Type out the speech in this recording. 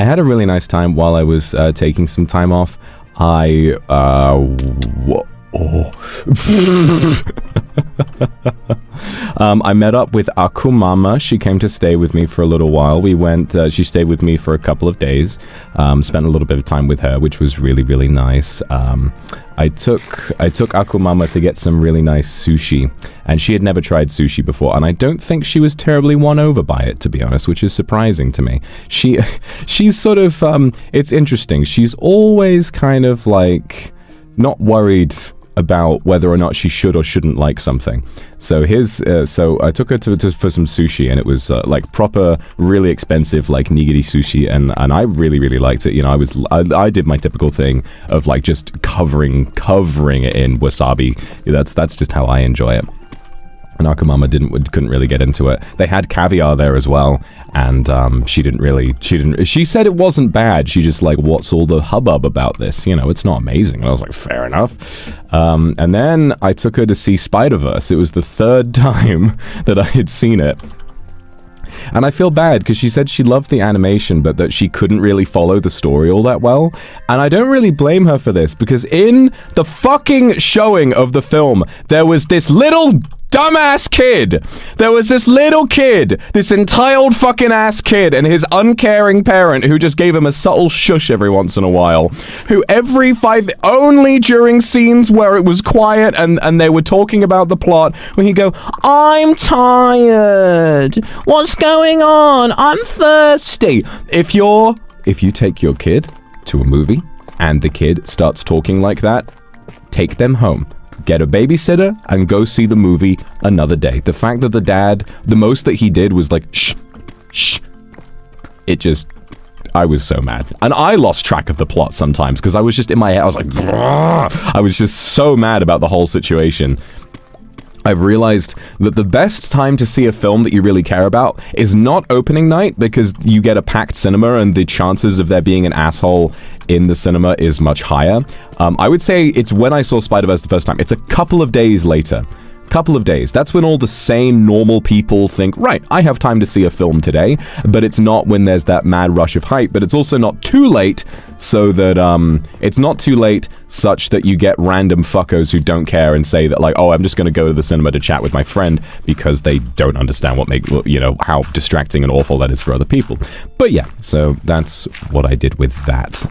I had a really nice time while I was taking some time off. I met up with Akumama. She came to stay with me for a little while. We went, she stayed with me for a couple of days, spent a little bit of time with her, which was really, really nice. I took Akumama to get some really nice sushi, and she had never tried sushi before, and I don't think she was terribly won over by it, to be honest, which is surprising to me. She's sort of, it's interesting. She's always kind of like not worried about whether or not she should or shouldn't like something. So so I took her for some sushi, and it was like proper, really expensive, like nigiri sushi, and I really, really liked it. You know, I did my typical thing of like just covering it in wasabi. That's just how I enjoy it. And Akumama couldn't really get into it. They had caviar there as well, and she said it wasn't bad. She just like, what's all the hubbub about this? You know, it's not amazing. And I was like, fair enough. And then I took her to see Spider-Verse. It was the third time that I had seen it. And I feel bad because she said she loved the animation, but that she couldn't really follow the story all that well. And I don't really blame her for this, because in the fucking showing of the film, there was this little dumbass kid. There was this little kid, this entitled fucking ass kid, and his uncaring parent who just gave him a subtle shush every once in a while, who only during scenes where it was quiet and they were talking about the plot, when he'd go, I'm tired. What's going on? I'm thirsty. If you take your kid to a movie and the kid starts talking like that, take them home. Get a babysitter and go see the movie another day. The fact that the dad, the most that he did was like, shh, shh. I was so mad. And I lost track of the plot sometimes because I was just in my head, I was like, grrr. I was just so mad about the whole situation. I've realized that the best time to see a film that you really care about is not opening night, because you get a packed cinema and the chances of there being an asshole in the cinema is much higher. I would say it's when I saw Spider-Verse the first time. It's a couple of days later. Couple of days. That's when all the sane, normal people think, right, I have time to see a film today, but it's not when there's that mad rush of hype, but it's also not too late, so that, it's not too late such that you get random fuckos who don't care and say that, like, oh, I'm just gonna go to the cinema to chat with my friend, because they don't understand how distracting and awful that is for other people. But yeah, so that's what I did with that.